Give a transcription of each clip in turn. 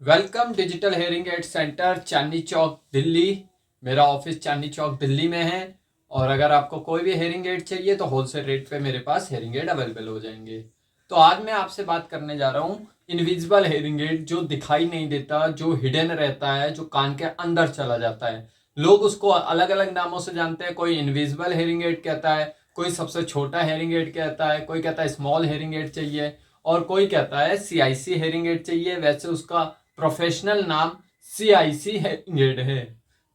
Welcome digital hearing aid centre Chandni Chowk Delhi. मेरा office चांदनी चौक दिल्ली में है और अगर आपको कोई भी हेयरिंग एड चाहिए तो होलसेल रेट पे मेरे पास हेयरिंग एड अवेलेबल हो जाएंगे। तो आज मैं आपसे बात करने जा रहा हूँ इनविजिबल हेयरिंग एड, जो दिखाई नहीं देता, जो हिडन रहता है, जो कान के अंदर चला जाता है। लोग उसको अलग अलग नामों से जानते हैं। कोई इनविजिबल हेयरिंग एड कहता है, कोई सबसे छोटा हेयरिंग एड कहता है, कोई कहता है स्मॉल हेयरिंग एड चाहिए और कोई कहता है CIC हेयरिंग एड चाहिए। वैसे उसका प्रोफेशनल नाम CIC हेयरिंग एड है।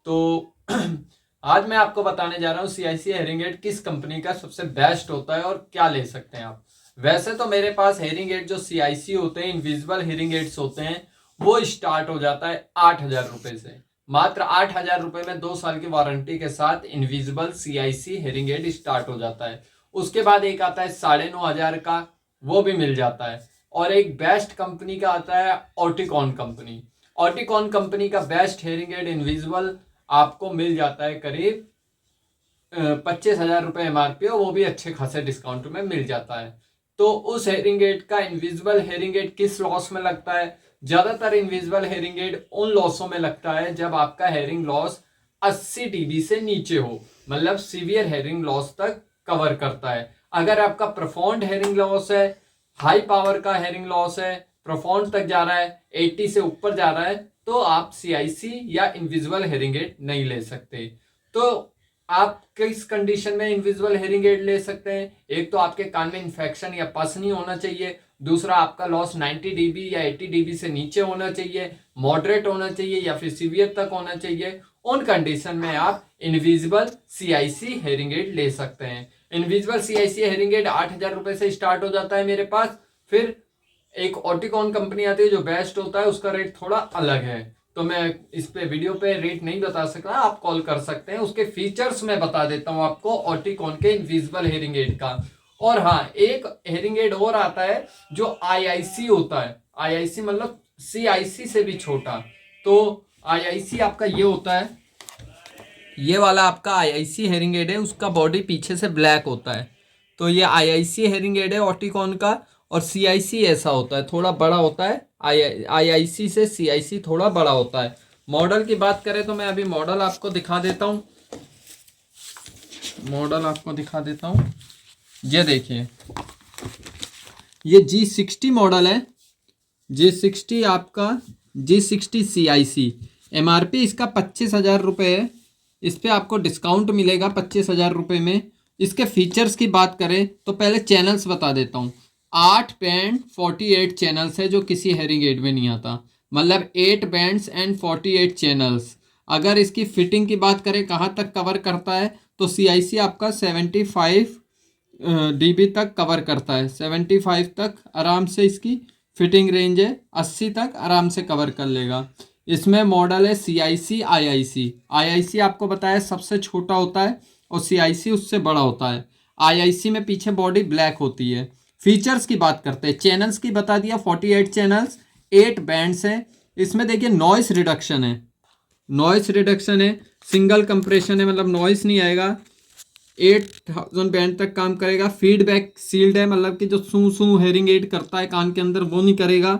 तो आज मैं आपको बताने जा रहा हूँ CIC हेयरिंग एड किस कंपनी का सबसे बेस्ट होता है और क्या ले सकते हैं आप। वैसे तो मेरे पास हेयरिंग एड जो CIC होते हैं, इनविजिबल हेयरिंग एड्स होते हैं, वो स्टार्ट हो जाता है 8,000 रुपए से। मात्र 8,000 रुपए में 2 साल की वारंटी के साथ invisible CIC hearing aid start हो जाता है। उसके बाद एक आता है 9,500 का, वो भी मिल जाता है। और एक बेस्ट कंपनी का आता है ऑटिकॉन कंपनी। ऑटिकॉन कंपनी का बेस्ट हेयरिंग एड इनविजिबल आपको मिल जाता है करीब 25,000 रुपए MRP, और वो भी अच्छे खासे डिस्काउंट में मिल जाता है। तो उस हेयरिंग एड का इनविजिबल हेयरिंग एड किस लॉस में लगता है? ज्यादातर इनविजिबल हेयरिंग एड उन लॉसों में लगता है जब आपका हेयरिंग लॉस 80 dB से नीचे हो, मतलब सीवियर हेयरिंग लॉस तक कवर करता है। अगर आपका प्रोफाउंड हेयरिंग लॉस है, हाई पावर का हेयरिंग लॉस है, प्रोफाउंड तक जा रहा है, 80 से ऊपर जा रहा है, तो आप CIC या इनविजिबल हेयरिंग एड नहीं ले सकते। तो आप किस कंडीशन में इनविजिबल हेयरिंग एड ले सकते हैं? एक तो आपके कान में इंफेक्शन या पस नहीं होना चाहिए, दूसरा आपका लॉस 90 dB या 80 dB से नीचे होना चाहिए, मॉडरेट होना चाहिए या फिर सीवियर तक होना चाहिए। उन कंडीशन में आप इनविजिबल CIC हेयरिंग एड ले सकते हैं। इनविजिबल CIC हेयरिंग एड 8,000 रुपए से स्टार्ट हो जाता है मेरे पास। फिर एक ऑटिकॉन कंपनी आती है जो बेस्ट होता है, उसका रेट थोड़ा अलग है, तो मैं इस पे वीडियो पे रेट नहीं बता सकता। आप कॉल कर सकते हैं, उसके फीचर्स मैं बता देता हूं आपको ऑटिकॉन के इनविजिबल हेयरिंग एड का। और हाँ, एक हेयरिंग एड और आता है जो IIC होता है। IIC मतलब CIC से भी छोटा। तो IIC आपका ये होता है, ये वाला आपका IIC हेयरिंग एड है, उसका बॉडी पीछे से ब्लैक होता है। तो ये IIC हेयरिंग एड है ऑटिकॉन का। और CIC ऐसा होता है, थोड़ा बड़ा होता है। IIC से CIC थोड़ा बड़ा होता है। मॉडल की बात करें तो मैं अभी मॉडल आपको दिखा देता हूँ। ये देखिए, ये G60 मॉडल है। G60 आपका G60 CIC। MRP इसका 25,000 रुपये है। इस पे आपको डिस्काउंट मिलेगा 25,000 रुपये में। इसके फीचर्स की बात करें तो पहले चैनल्स बता देता हूँ। 8 बैंड 48 चैनल्स है, जो किसी हेयरिंग एड में नहीं आता। मतलब 8 बैंड्स एंड 48 चैनल्स। अगर इसकी फिटिंग की बात करें कहाँ तक कवर करता है, तो CIC आपका 75 dB तक कवर करता है। 75 तक आराम से इसकी फिटिंग रेंज है, 80 तक आराम से कवर कर लेगा। इसमें मॉडल है CIC IIC। IIC आपको बताया सबसे छोटा होता है और CIC उससे बड़ा होता है। IIC में पीछे बॉडी ब्लैक होती है। फीचर्स की बात करते हैं, चैनल्स की बता दिया, 48 चैनल्स, 8 बैंड्स हैं। इसमें देखिए नॉइस रिडक्शन है, सिंगल कंप्रेशन है, मतलब नॉइस नहीं आएगा। 8,000 बैंड तक काम करेगा। फीडबैक सील्ड है, मतलब कि जो सू सू हेयरिंग एड करता है कान के अंदर वो नहीं करेगा।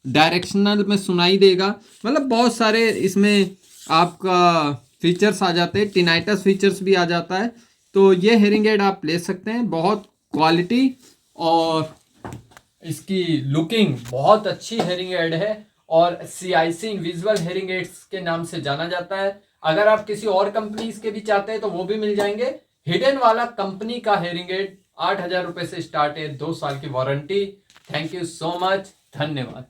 डायरेक्शनल में सुनाई देगा। मतलब बहुत सारे इसमें आपका फीचर्स आ जाते हैं, टिनाइटस फीचर्स भी आ जाता है। तो ये हेयरिंग एड आप ले सकते हैं। बहुत क्वालिटी और इसकी लुकिंग बहुत अच्छी हेयरिंग एड है और CIC इनविजिबल हेयरिंग एड्स के नाम से जाना जाता है। अगर आप किसी और कंपनीज के भी चाहते हैं तो वो भी मिल जाएंगे। हिडन वाला कंपनी का हेयरिंग एड 8,000 रुपए से स्टार्ट है, 2 साल की warranty. Thank you so much, धन्यवाद।